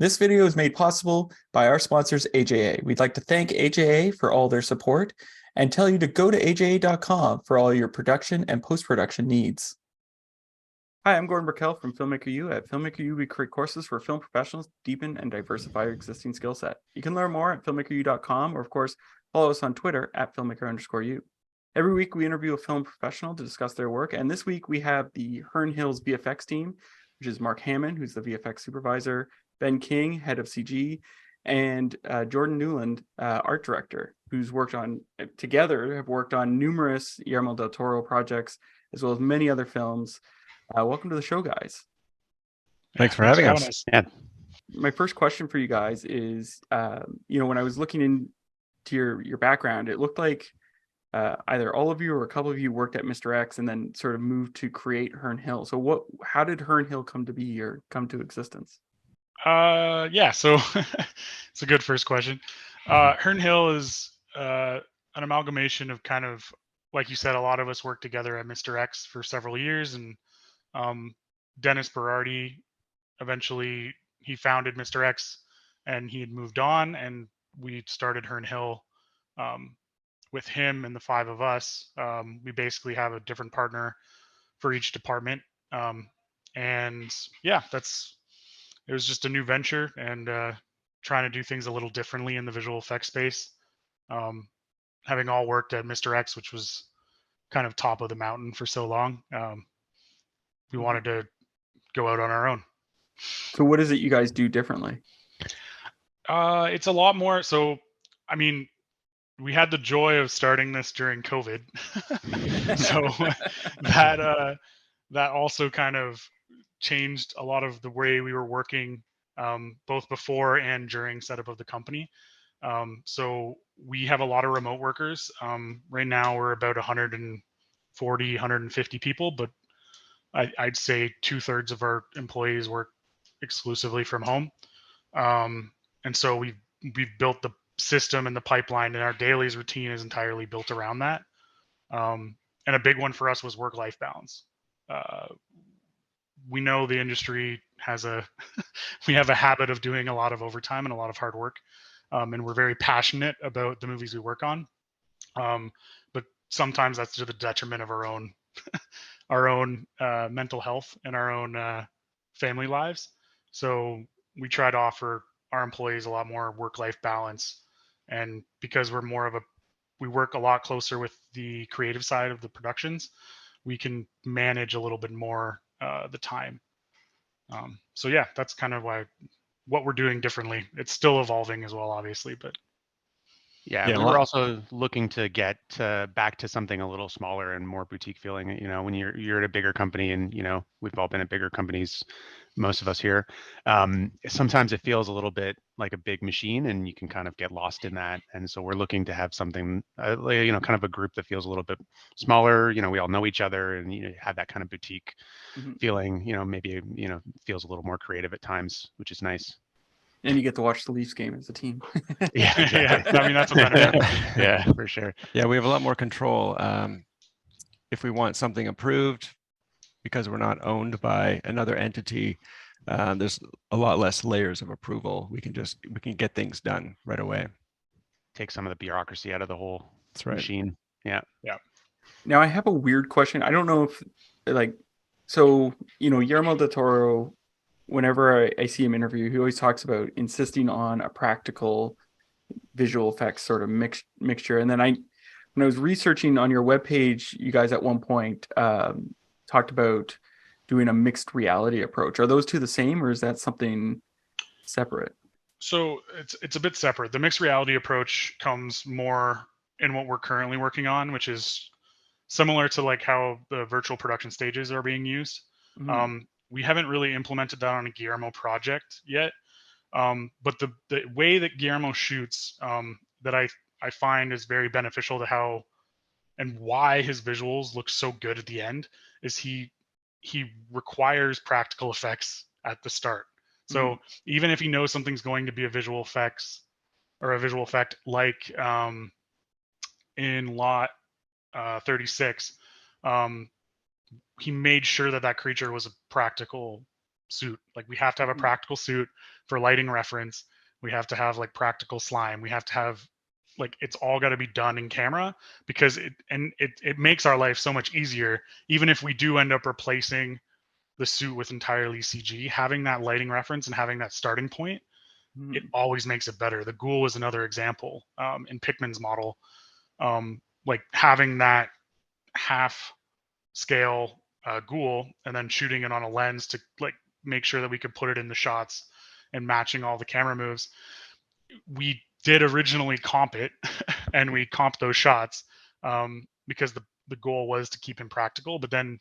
This video is made possible by our sponsors, AJA. We'd like to thank AJA for all their support and tell you to go to aja.com for all your production and post-production needs. Hi, I'm Gordon Burkell from Filmmaker U. At Filmmaker U, we create courses for film professionals to deepen and diversify your existing skill set. You can learn more at filmmakeru.com, or of course, follow us on Twitter at filmmaker_u. Every week, we interview a film professional to discuss their work, and this week we have the Herne Hill's VFX team, which is Mark Hammond, who's the VFX supervisor, Ben King, head of CG, and Jordan Nieuwland, art director, who's worked on, together, have worked on numerous Guillermo Del Toro projects, as well as many other films. Welcome to the show, guys. Thanks for having us. Yeah. My first question for you guys is, when I was looking into your background, it looked like either all of you or a couple of you worked at Mr. X and then sort of moved to create Herne Hill. So how did Herne Hill come to be or come to existence? Yeah, so it's a good first question. Herne Hill is an amalgamation of kind of, like you said, a lot of us worked together at Mr. X for several years, and Dennis Berardi, eventually he founded Mr. X and he had moved on, and we started Herne Hill with him and the five of us. We basically have a different partner for each department. And yeah, it was just a new venture and trying to do things a little differently in the visual effects space. Having all worked at Mr. X, which was kind of top of the mountain for so long, we wanted to go out on our own. So what is it you guys do differently? It's a lot more. So, I mean, we had the joy of starting this during COVID. So that also kind of changed a lot of the way we were working, both before and during setup of the company. So we have a lot of remote workers. Right now we're about 140, 150 people, but I'd say 2/3 of our employees work exclusively from home. And so we've built the system and the pipeline, and our dailies routine is entirely built around that. And a big one for us was work-life balance. We know the industry has we have a habit of doing a lot of overtime and a lot of hard work. And we're very passionate about the movies we work on. But sometimes that's to the detriment of our own mental health and our own family lives. So we try to offer our employees a lot more work-life balance. And because we work a lot closer with the creative side of the productions, we can manage a little bit more the time. So yeah, that's kind of what we're doing differently. It's still evolving as well, obviously, but Yeah, we're also looking to get back to something a little smaller and more boutique feeling. When you're at a bigger company, and we've all been at bigger companies, most of us here. Sometimes it feels a little bit like a big machine, and you can kind of get lost in that. And so we're looking to have something, kind of a group that feels a little bit smaller. We all know each other, and have that kind of boutique feeling. Maybe feels a little more creative at times, which is nice. And you get to watch the Leafs game as a team. Yeah, exactly. I mean, that's a benefit. Yeah, for sure. Yeah, we have a lot more control. If we want something approved, because we're not owned by another entity, there's a lot less layers of approval. We can get things done right away. Take some of the bureaucracy out of the whole machine. Yeah. Yeah. Now I have a weird question. I don't know if Guillermo Del Toro, whenever I see him interview, he always talks about insisting on a practical visual effects sort of mixture. And then when I was researching on your webpage, you guys at one point talked about doing a mixed reality approach. Are those two the same, or is that something separate? So it's a bit separate. The mixed reality approach comes more in what we're currently working on, which is similar to like how the virtual production stages are being used. Mm-hmm. We haven't really implemented that on a Guillermo project yet. But the way that Guillermo shoots that I find is very beneficial to how and why his visuals look so good at the end is he requires practical effects at the start. So even if he knows something's going to be a visual effect like in lot 36, he made sure that creature was a practical suit. Like we have to have a practical suit for lighting reference. We have to have like practical slime. We have to have like, it's all got to be done in camera, because it makes our life so much easier. Even if we do end up replacing the suit with entirely CG, having that lighting reference and having that starting point, it always makes it better. The ghoul is another example in Pickman's model. Like having that half scale ghoul and then shooting it on a lens to like make sure that we could put it in the shots and matching all the camera moves. We did originally comp it and we comped those shots because the goal was to keep him practical, but then,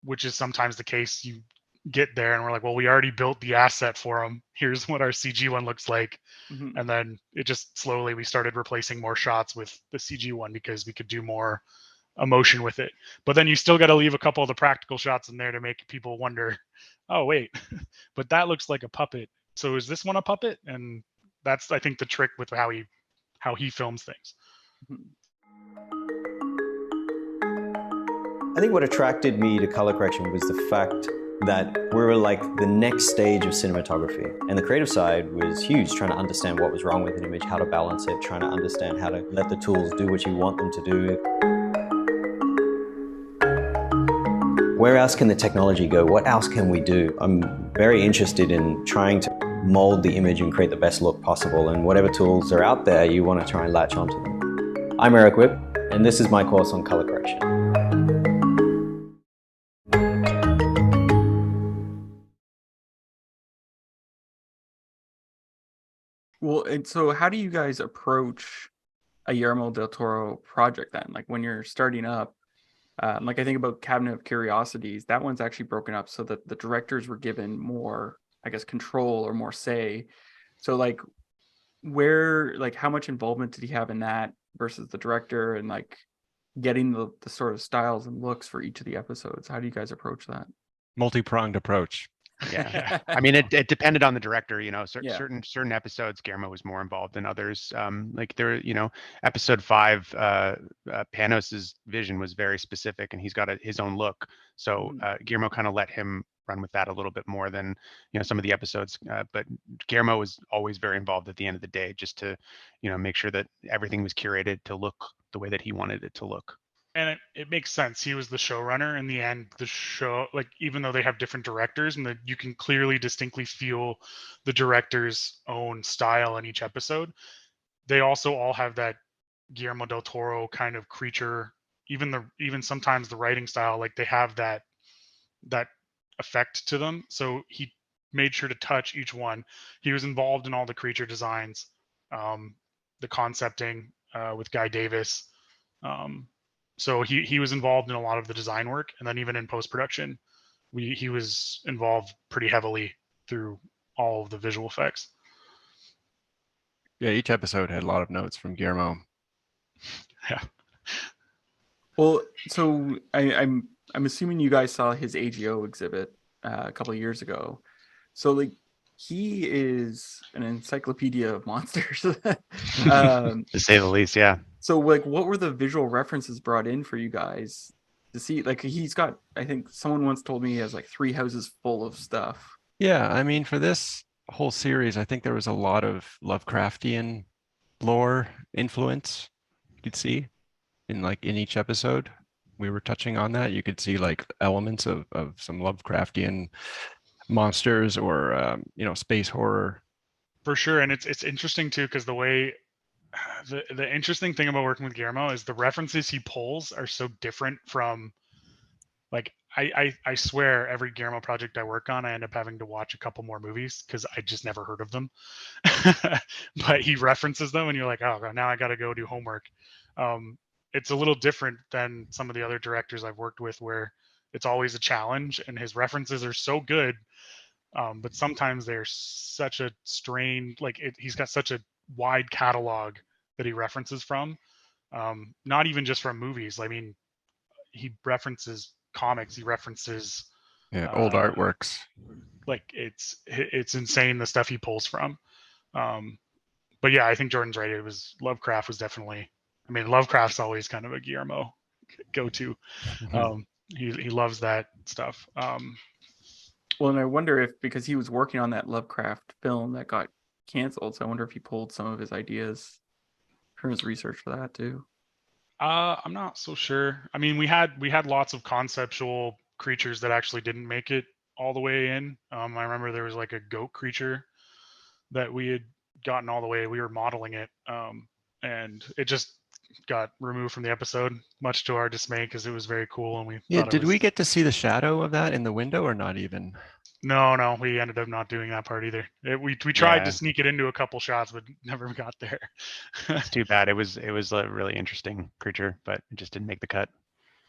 which is sometimes the case, you get there and we're like, well, we already built the asset for him. Here's what our CG one looks like. And then it just slowly, we started replacing more shots with the CG one because we could do more emotion with it. But then you still got to leave a couple of the practical shots in there to make people wonder, oh, wait, but that looks like a puppet. So is this one a puppet? And that's, I think, the trick with how he films things. I think what attracted me to color correction was the fact that we were like the next stage of cinematography. And the creative side was huge, trying to understand what was wrong with an image, how to balance it, trying to understand how to let the tools do what you want them to do. Where else can the technology go? What else can we do? I'm very interested in trying to mold the image and create the best look possible. And whatever tools are out there, you want to try and latch onto them. I'm Eric Whipp, and this is my course on color correction. Well, and so how do you guys approach a Guillermo Del Toro project then? Like when you're starting up, like I think about Cabinet of Curiosities, that one's actually broken up so that the directors were given more, I guess, control or more say. So like how much involvement did he have in that versus the director, and like getting the sort of styles and looks for each of the episodes? How do you guys approach that? Multi-pronged approach. Yeah, I mean, it depended on the director. Certain episodes Guillermo was more involved than others. Like episode 5, Panos's vision was very specific, and he's got his own look. So Guillermo kind of let him run with that a little bit more than some of the episodes. But Guillermo was always very involved at the end of the day, just to make sure that everything was curated to look the way that he wanted it to look. And it makes sense. He was the showrunner in the end. The show, like, even though they have different directors, and you can clearly, distinctly feel the director's own style in each episode, they also all have that Guillermo del Toro kind of creature. Even sometimes the writing style, like they have that effect to them. So he made sure to touch each one. He was involved in all the creature designs, the concepting with Guy Davis. So he was involved in a lot of the design work, and then even in post-production, he was involved pretty heavily through all of the visual effects. Yeah, each episode had a lot of notes from Guillermo. Yeah. Well, so I'm assuming you guys saw his AGO exhibit a couple of years ago. So like he is an encyclopedia of monsters, to say the least. Yeah. So like, what were the visual references brought in for you guys to see? Like he's got, I think someone once told me he has like 3 houses full of stuff. Yeah, I mean, for this whole series, I think there was a lot of Lovecraftian lore influence you could see in each episode. We were touching on that. You could see like elements of some Lovecraftian monsters or space horror. For sure. And it's interesting too, because the interesting thing about working with Guillermo is the references he pulls are so different from, like, I swear every Guillermo project I work on, I end up having to watch a couple more movies because I just never heard of them. But he references them and you're like, oh, now I got to go do homework. It's a little different than some of the other directors I've worked with where it's always a challenge and his references are so good. But sometimes they're such a strain, he's got such a wide catalog that he references from, not even just from movies. I mean, he references comics, he references old artworks. Like it's insane the stuff he pulls from. But yeah, I think Jordan's right. Lovecraft was definitely, I mean, Lovecraft's always kind of a Guillermo go-to. He loves that stuff. Well, and I wonder if, because he was working on that Lovecraft film that got canceled, so I wonder if he pulled some of his ideas from his research for that too. I'm not so sure. I mean, we had lots of conceptual creatures that actually didn't make it all the way in. I remember there was like a goat creature that we had gotten all the way. We were modeling it, and it just got removed from the episode, much to our dismay, because it was very cool and we thought Did it was... we get to see the shadow of that in the window or not even? No, we ended up not doing that part either. We tried to sneak it into a couple shots, but never got there. It's too bad. It was a really interesting creature, but it just didn't make the cut.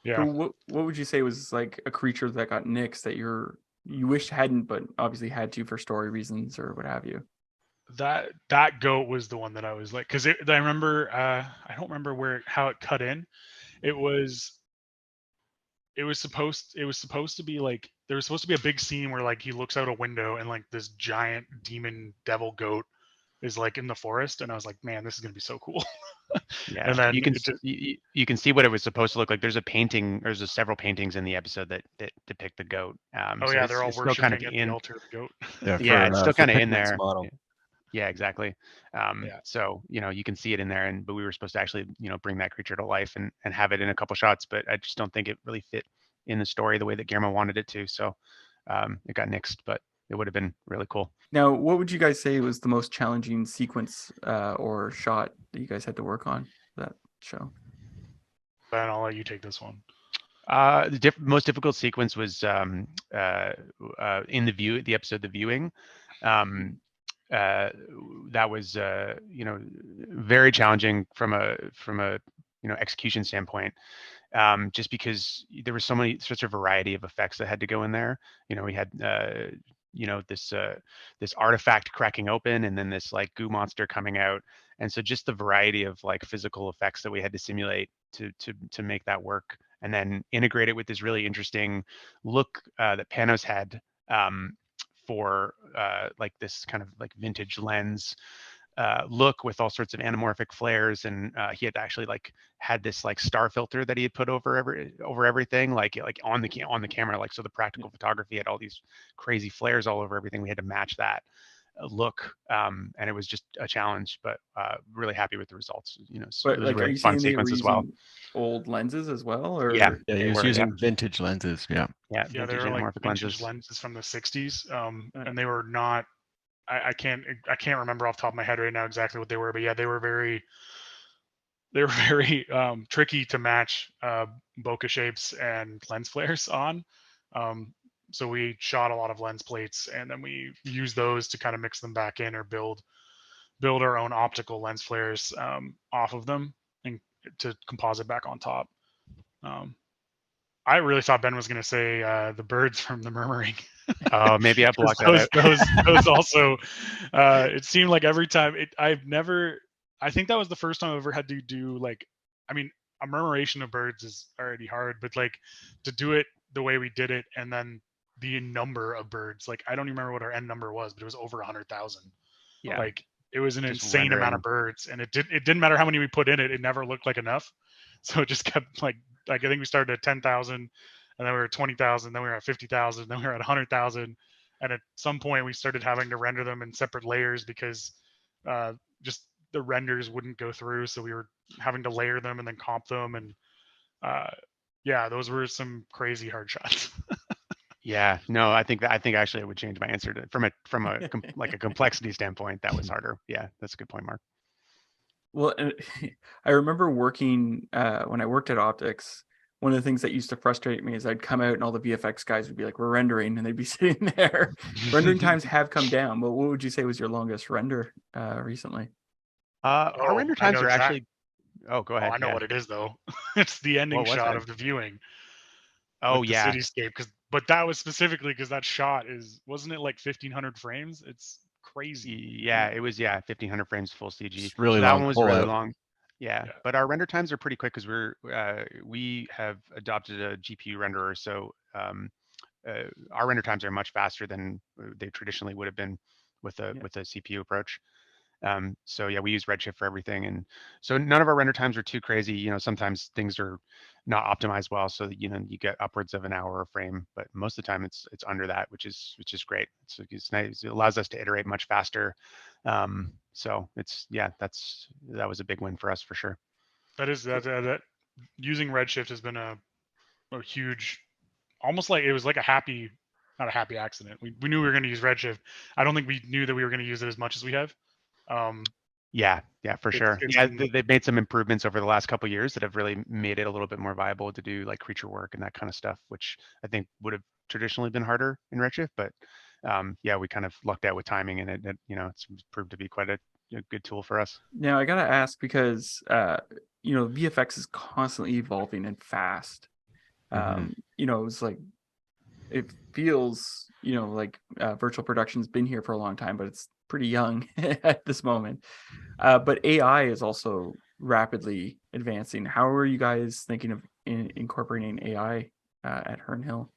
Yeah. So what would you say was like a creature that got nixed that you wish hadn't, but obviously had to for story reasons or what have you? That goat was the one that I was like, because I remember, I don't remember how it cut in. It was supposed to be like, there was supposed to be a big scene where like he looks out a window and like this giant demon devil goat is like in the forest, and I was like, man, this is gonna be so cool. Yeah, and then you can see what it was supposed to look like. There's a painting. There's several paintings in the episode that depict the goat. So yeah, they're all still worshiping kind at of the altar of the goat. Yeah, it's still kind of in Pickman's there. model. Yeah, exactly. Yeah. So you can see it in there, but we were supposed to actually bring that creature to life and have it in a couple shots, but I just don't think it really fit in the story the way that Guillermo wanted it to. So it got nixed, but it would have been really cool. Now, what would you guys say was the most challenging sequence or shot that you guys had to work on for that show? Ben, I'll let you take this one. The most difficult sequence was in the episode, The Viewing. That was very challenging from a execution standpoint. Just because there was such a variety of effects that had to go in there. We had this artifact cracking open, and then this like goo monster coming out, and so just the variety of like physical effects that we had to simulate to make that work, and then integrate it with this really interesting look that Panos had for like this kind of like vintage lens look with all sorts of anamorphic flares, and he had actually like had this like star filter that he had put over everything, like on the camera, like, so the practical photography had all these crazy flares all over everything. We had to match that look, and it was just a challenge, but really happy with the results. But it was like, a really are you fun saying they were sequence as well. using old lenses as well, or Yeah, he was using vintage lenses. Yeah, they were like vintage lenses from the 60s, and they were not. I can't remember off the top of my head right now exactly what they were, but yeah, they were very tricky to match bokeh shapes and lens flares on. So we shot a lot of lens plates, and then we used those to kind of mix them back in or build our own optical lens flares off of them and to composite back on top. I really thought Ben was going to say the birds from The Murmuring. Oh, maybe I blocked that out. Those also. It seemed like every time I think that was the first time I ever had to do like, I mean, a murmuration of birds is already hard, but like to do it the way we did it, and then the number of birds, like I don't even remember what our end number was, but it was over 100,000. Yeah. Like it was an Just insane amount of birds, and it didn't matter how many we put in it. It never looked like enough. So it just kept like I think we started at 10,000, and then we were at 20,000, then we were at 50,000, then we were at 100,000, and at some point we started having to render them in separate layers because just the renders wouldn't go through. So we were having to layer them and then comp them, and yeah, those were some crazy hard shots. Yeah, no, I think actually it would change my answer from a like a complexity standpoint. That was harder. Yeah, that's a good point, Mark. Well, I remember working when I worked at Optics. One of the things that used to frustrate me is I'd come out and all the VFX guys would be like, "We're rendering," and they'd be sitting there. Rendering times have come down, but what would you say was your longest render recently? Our render times are actually. Oh, go ahead. I know what it is though. It's the ending shot of The Viewing. Oh yeah, the cityscape. But that was specifically because that shot wasn't it like 1,500 frames? It's crazy. Yeah, it was 1,500 frames full CG. It's really so long. That one was really long. Yeah, but our render times are pretty quick because we have adopted a GPU renderer, so our render times are much faster than they traditionally would have been with a CPU approach. So yeah, we use Redshift for everything, and so none of our render times are too crazy. Sometimes things are not optimized well, so that, you get upwards of an hour a frame, but most of the time it's under that, which is great. It's nice. It allows us to iterate much faster. So that was a big win for us for sure. That using Redshift has been a huge, almost like it was like not a happy accident. We knew we were going to use Redshift. I don't think we knew that we were going to use it as much as we have. Yeah, for sure. They've made some improvements over the last couple of years that have really made it a little bit more viable to do like creature work and that kind of stuff, which I think would have traditionally been harder in Redshift. But we kind of lucked out with timing, and it's proved to be quite a good tool for us. Now I gotta ask, because VFX is constantly evolving and fast. It's like, it feels like virtual production's been here for a long time, but it's pretty young at this moment. But AI is also rapidly advancing. How are you guys thinking of incorporating AI at Herne Hill?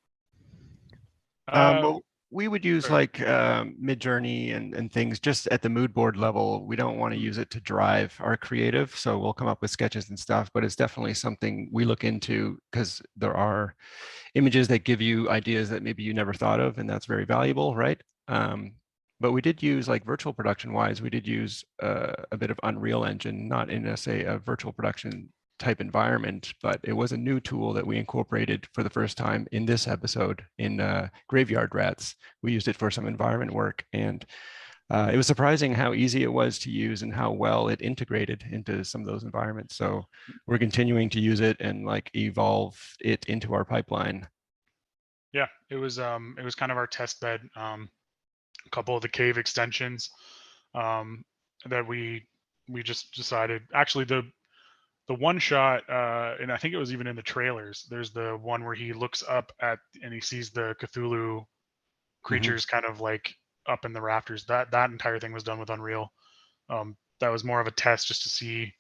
Well, we would use like Midjourney and things just at the mood board level. We don't want to use it to drive our creative, so we'll come up with sketches and stuff, but it's definitely something we look into, because there are images that give you ideas that maybe you never thought of, and that's very valuable, right? But we did use, like virtual production wise, we did use a bit of Unreal Engine, not in a virtual production type environment, but it was a new tool that we incorporated for the first time in this episode in Graveyard Rats. We used it for some environment work, and it was surprising how easy it was to use and how well it integrated into some of those environments. So we're continuing to use it and like evolve it into our pipeline. Yeah, it was kind of our test bed. A couple of the cave extensions that we just decided. Actually, the one shot, and I think it was even in the trailers, there's the one where he looks up at and he sees the Cthulhu creatures kind of like up in the rafters. That entire thing was done with Unreal. That was more of a test just to see,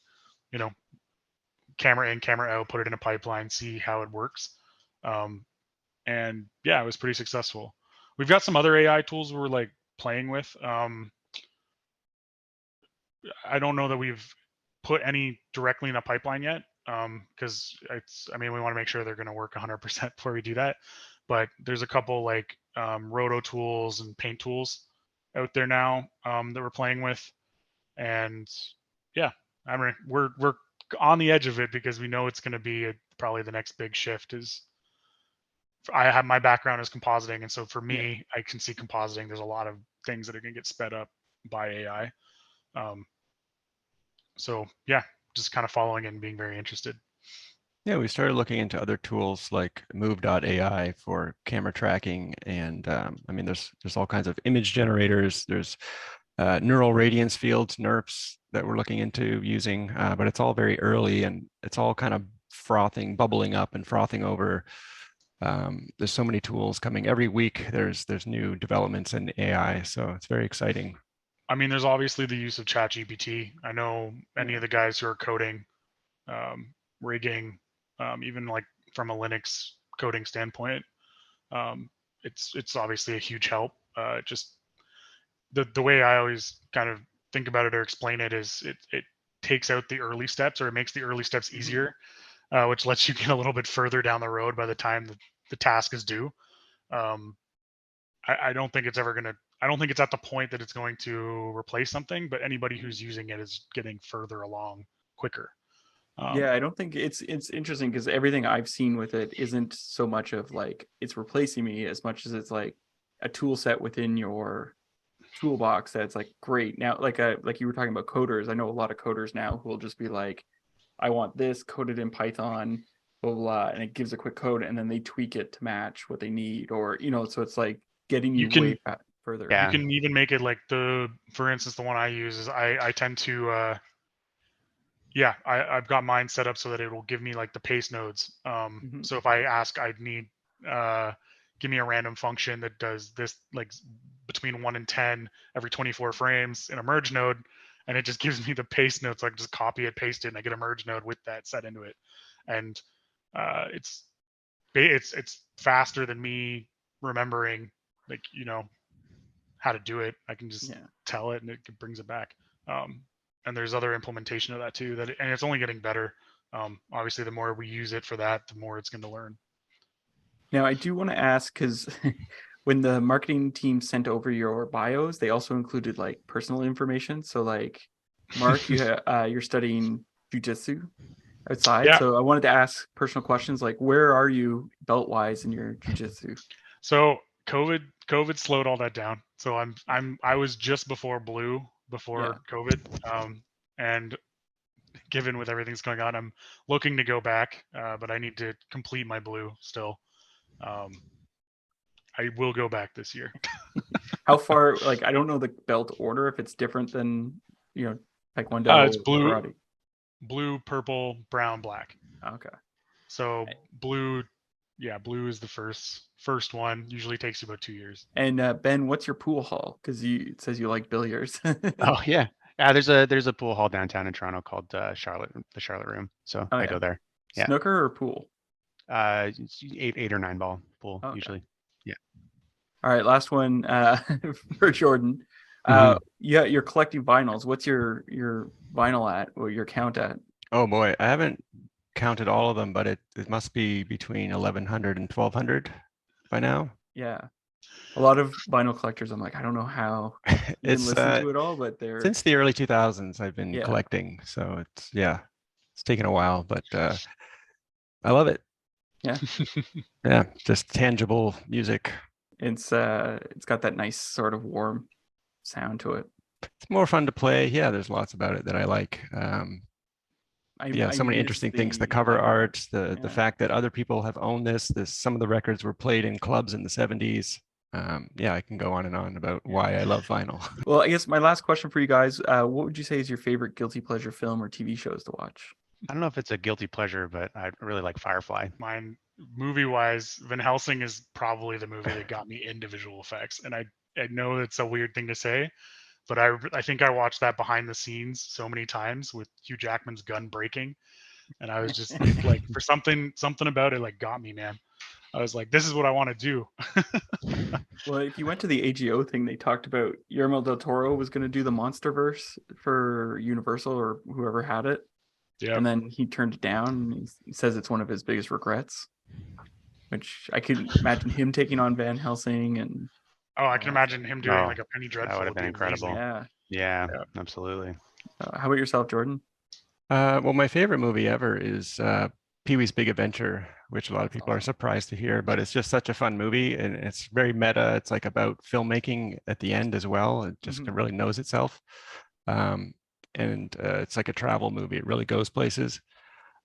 camera in, camera out, put it in a pipeline, see how it works. And yeah, it was pretty successful. We've got some other AI tools we're like playing with. I don't know that we've put any directly in a pipeline yet, because we want to make sure they're going to work 100% before we do that. But there's a couple like roto tools and paint tools out there now that we're playing with, and yeah, we're on the edge of it, because we know it's going to be probably the next big shift. I have, my background is compositing, and so for me, I can see compositing. There's a lot of things that are going to get sped up by AI. So yeah, just kind of following and being very interested. Yeah, we started looking into other tools like Move.ai for camera tracking, and there's all kinds of image generators. There's neural radiance fields, NERFs, that we're looking into using, but it's all very early, and it's all kind of bubbling up and frothing over. There's so many tools coming every week. There's new developments in AI, so it's very exciting. There's obviously the use of ChatGPT. I know any of the guys who are coding, rigging, even like from a Linux coding standpoint, it's obviously a huge help. Just the way I always kind of think about it or explain it is it takes out the early steps, or it makes the early steps easier, which lets you get a little bit further down the road by the time the task is due. I don't think it's at the point that it's going to replace something, but anybody who's using it is getting further along quicker. Yeah, I don't think it's interesting, because everything I've seen with it isn't so much of like it's replacing me as much as it's like a tool set within your toolbox that's like great. Now, like you were talking about coders, I know a lot of coders now who will just be like, I want this coded in Python, blah, blah, blah, and it gives a quick code, and then they tweak it to match what they need, or so it's like getting you way further. You can even make it like for instance, the one I use is I tend to I've got mine set up so that it will give me like the paste nodes. So if I ask, I need give me a random function that does this like between 1 and 10 every 24 frames in a merge node, and it just gives me the paste nodes. So I can just copy it, paste it, and I get a merge node with that set into it. And it's faster than me remembering how to do it. I can just tell it, and it brings it back. And there's other implementation of that too. And it's only getting better. Obviously, the more we use it for that, the more it's going to learn. Now, I do want to ask, because when the marketing team sent over your bios, they also included like personal information. So like, Mark, you're studying jujitsu outside. Yeah. So I wanted to ask personal questions like, where are you belt wise in your jujitsu? So COVID slowed all that down. So I was just before blue before COVID. And given with everything's going on, I'm looking to go back, but I need to complete my blue still. I will go back this year. How far? Like, I don't know the belt order, if it's different than, Taekwondo. It's blue, karate. Blue, purple, brown, black. Okay. So blue is the first one. Usually takes you about 2 years. And Ben, what's your pool hall? Because it says you like billiards. Oh yeah. There's a pool hall downtown in Toronto called the Charlotte Room. So I go there. Yeah. Snooker or pool? It's 8 or 9 ball pool usually. Yeah. All right, last one for Jordan. You're collecting vinyls. What's your vinyl at, or your count at? Oh boy, I haven't counted all of them, but it must be between 1,100 and 1,200 by now. Yeah. A lot of vinyl collectors, I'm like, I don't know how you can listen to it all, but they're... Since the early 2000s, I've been collecting. So it's taken a while, but I love it. Yeah. Yeah, just tangible music. It's got that nice sort of warm sound to it. It's more fun to play. Yeah, there's lots about it that I like. So many interesting things. The cover art, the fact that other people have owned this. Some of the records were played in clubs in the 70s. I can go on and on about why I love vinyl. Well, I guess my last question for you guys, what would you say is your favorite guilty pleasure film or TV shows to watch? I don't know if it's a guilty pleasure, but I really like Firefly. Mine, movie-wise, Van Helsing is probably the movie that got me into visual effects. And I know it's a weird thing to say, but I think I watched that behind the scenes so many times with Hugh Jackman's gun breaking. And I was just like, for something about it, like, got me, man. I was like, this is what I want to do. Well, if you went to the AGO thing, they talked about Guillermo Del Toro was going to do the Monsterverse for Universal or whoever had it. Yeah. And then he turned it down. He says it's one of his biggest regrets, which I could imagine him taking on Van Helsing. And I can imagine him doing like a Penny Dreadful. That would have been incredible. Yeah, absolutely. How about yourself, Jordan? Well, my favorite movie ever is Pee-wee's Big Adventure, which a lot of people are surprised to hear, but it's just such a fun movie, and it's very meta. It's like about filmmaking at the end as well. It just really knows itself. And it's like a travel movie. It really goes places.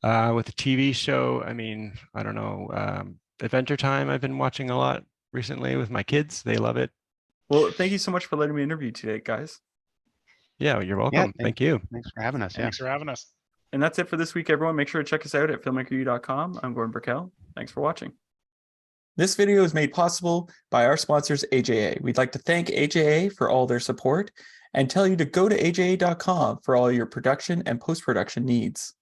With the TV show, I mean, I don't know, Adventure Time I've been watching a lot recently with my kids. They love it. Well, thank you so much for letting me interview today, guys. Yeah, you're welcome. Yeah, thank you. Thanks for having us. Thanks for having us. And that's it for this week, everyone. Make sure to check us out at filmmakeru.com. I'm Gordon Burkell. Thanks for watching. This video is made possible by our sponsors, AJA. We'd like to thank AJA for all their support and tell you to go to aja.com for all your production and post-production needs.